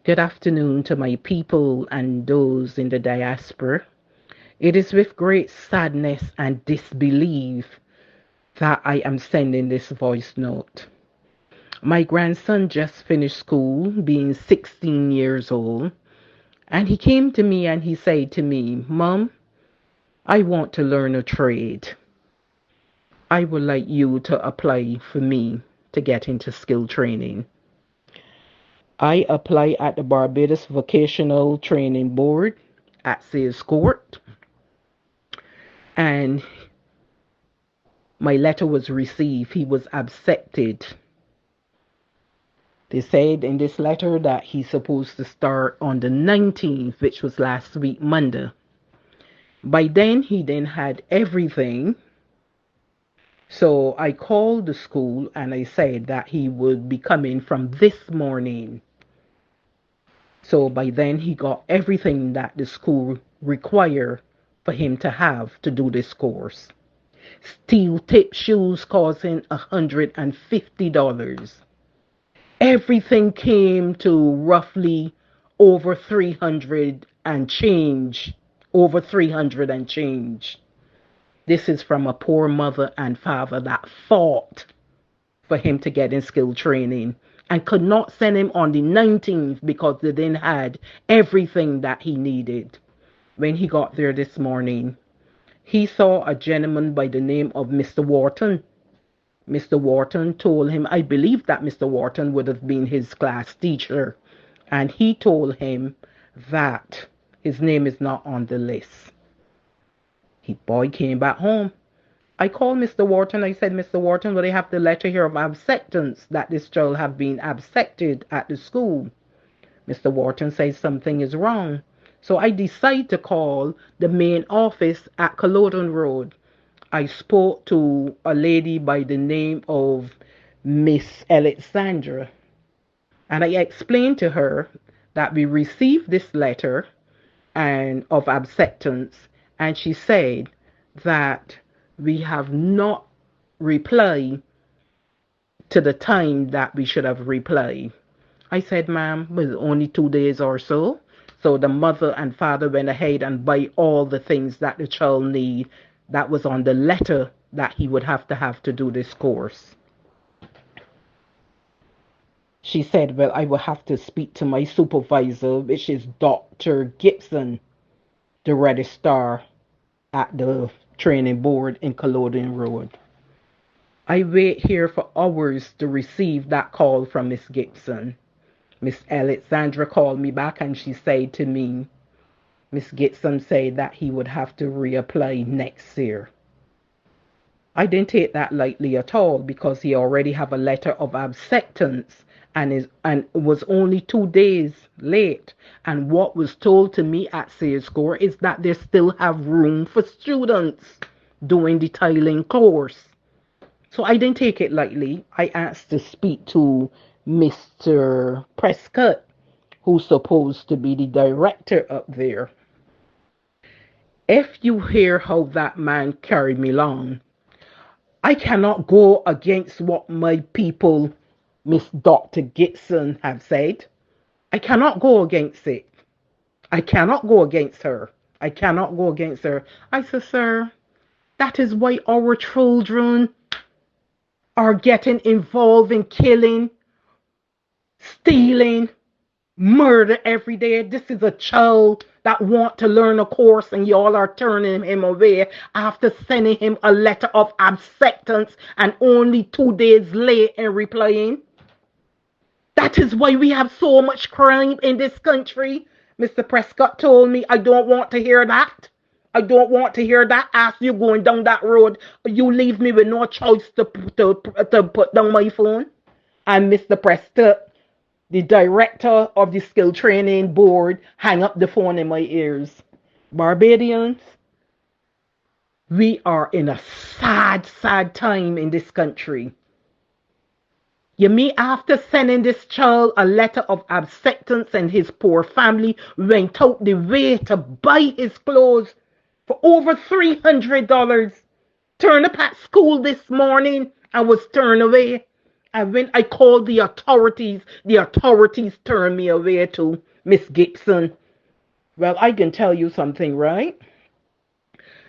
Good afternoon to my people and those in the diaspora. It is with great sadness and disbelief that I am sending this voice note. My grandson just finished school, being 16 years old, and he came to me and he said to me, Mom, I want to learn a trade. I would like you to apply for me to get into skill training. I apply at the Barbados Vocational Training Board at Sigh Court, and my letter was received. He was accepted. They said in this letter that he's supposed to start on the 19th, which was last week, Monday. By then, he then had everything. So I called the school and I said that he would be coming from this morning. So by then, he got everything that the school required for him to have to do this course. Steel tip shoes costing $150. Everything came to roughly over 300 and change. Over 300 and change. This is from a poor mother and father that fought for him to get in skill training and could not send him on the 19th because they didn't had everything that he needed. When he got there this morning, he saw a gentleman by the name of Mr. Wharton. Mr. Wharton told him, I believe that Mr. Wharton would have been his class teacher, and he told him that his name is not on the list. Boy came back home. I called Mr. Wharton. I said, Mr. Wharton, will I have the letter here of acceptance that this child have been accepted at the school? Mr. Wharton says something is wrong. So I decided to call the main office at Culloden Road. I spoke to a lady by the name of Miss Alexandra, and I explained to her that we received this letter and of acceptance, and she said that we have not replied to the time that we should have replied. I said, ma'am, it was only 2 days or so. So the mother and father went ahead and buy all the things that the child need that was on the letter that he would have to do this course. She said, well, I will have to speak to my supervisor, which is Dr. Gibson, the registrar at the training board in Culloden Road. I wait here for hours to receive that call from Miss Gibson. Miss Alexandra called me back and she said to me, Miss Gibson said that he would have to reapply next year. I didn't take that lightly at all because he already have a letter of acceptance and was only 2 days late. And what was told to me at Sigh Court is that they still have room for students doing the tiling course. So I didn't take it lightly. I asked to speak to Mr. Prescott, who's supposed to be the director up there. If you hear how that man carried me along, I cannot go against what my people, Miss Dr. Gibson, have said. I cannot go against it. I cannot go against her. I cannot go against her. I said, sir, that is why our children are getting involved in killing, stealing, murder every day. This is a child that want to learn a course and y'all are turning him away after sending him a letter of acceptance and only 2 days late in replying. That is why we have so much crime in this country. Mr. Prescott told me, I don't want to hear that. I don't want to hear that. As you going down that road, you leave me with no choice to put down my phone. And Mr. Prescott, the director of the skill training board, hang up the phone in my ears. Barbadians, we are in a sad, sad time in this country. You mean after sending this child a letter of acceptance and his poor family went out the way to buy his clothes for over $300, turned up at school this morning and was turned away. And when I called the authorities turned me away to Miss Gibson. Well, I can tell you something, right?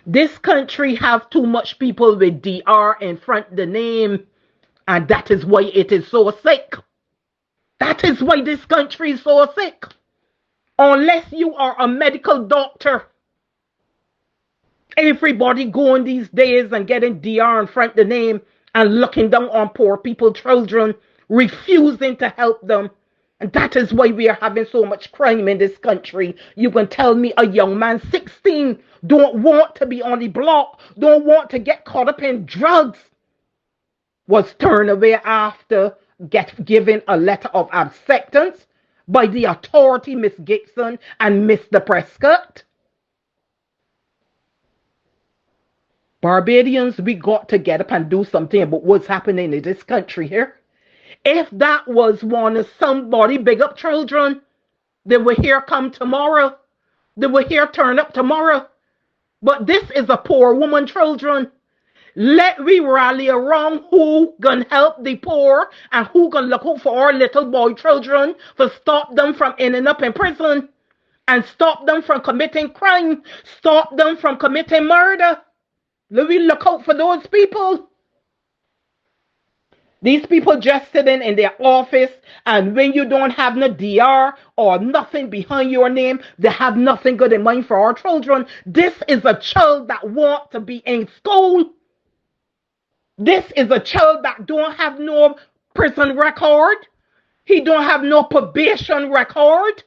This country have too much people with DR in front of the name, and that is why it is so sick. That is why this country is so sick. Unless you are a medical doctor, everybody going these days and getting DR in front of the name and looking down on poor people, children, refusing to help them. And that is why we are having so much crime in this country. You can tell me a young man, 16, don't want to be on the block, don't want to get caught up in drugs, was turned away after giving a letter of acceptance by the authority, Miss Gibson and Mr. Prescott. Barbadians, we got to get up and do something about what's happening in this country here. If that was one of somebody, big up children, they will here come tomorrow. They will here turn up tomorrow. But this is a poor woman, children. Let we rally around who gonna help the poor and who gonna look out for our little boy children to stop them from ending up in prison and stop them from committing crime, stop them from committing murder. Let we look out for those people. These people just sitting in their office, and when you don't have no DR or nothing behind your name, they have nothing good in mind for our children. This is a child that wants to be in school. This is a child that don't have no prison record. He don't have no probation record.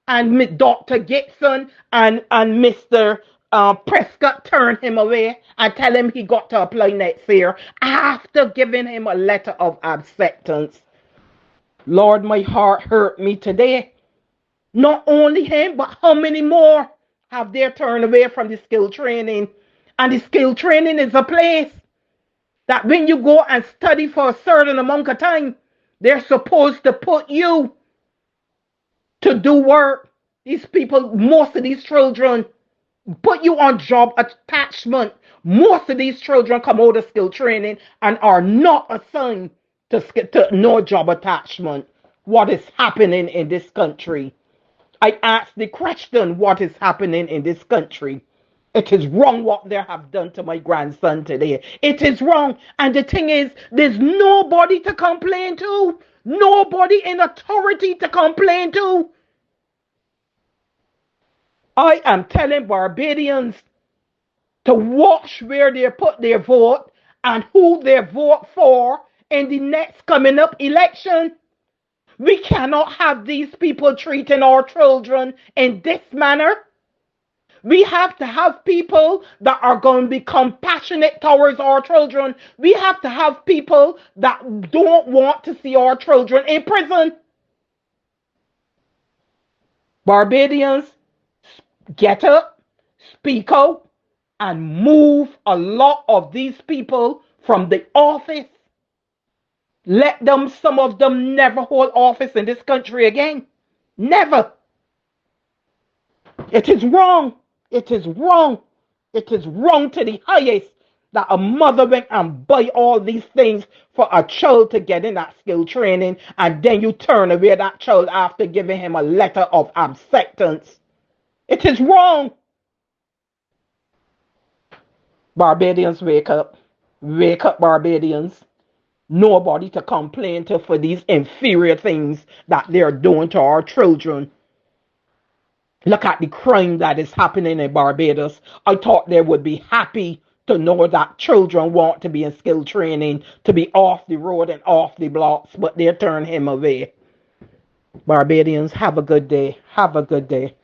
And Dr. Gibson and Mr. Prescott turned him away and tell him he got to apply next year after giving him a letter of acceptance. Lord, my heart hurt me today. Not only him, but how many more have they turned away from the skill training? And the skill training is a place that when you go and study for a certain amount of time, they're supposed to put you to do work. These people, most of these children, put you on job attachment. Most of these children come out of skill training and are not assigned to no job attachment. What is happening in this country? I ask the question, what is happening in this country? It is wrong what they have done to my grandson today. It is wrong. And the thing is, there's nobody to complain to. Nobody in authority to complain to. I am telling Barbadians to watch where they put their vote and who they vote for in the next coming up election. We cannot have these people treating our children in this manner. We have to have people that are going to be compassionate towards our children. We have to have people that don't want to see our children in prison. Barbadians, get up, speak out, and move a lot of these people from the office. Let them, some of them, never hold office in this country again. Never. It is wrong. It is wrong. It is wrong to the highest that a mother went and buy all these things for a child to get in that skill training, and then you turn away that child after giving him a letter of acceptance. It is wrong. Barbadians, wake up. Wake up, Barbadians. Nobody to complain to for these inferior things that they're doing to our children. Look at the crime that is happening in Barbados. I thought they would be happy to know that children want to be in skill training, to be off the road and off the blocks, but they turn him away. Barbadians, have a good day. Have a good day.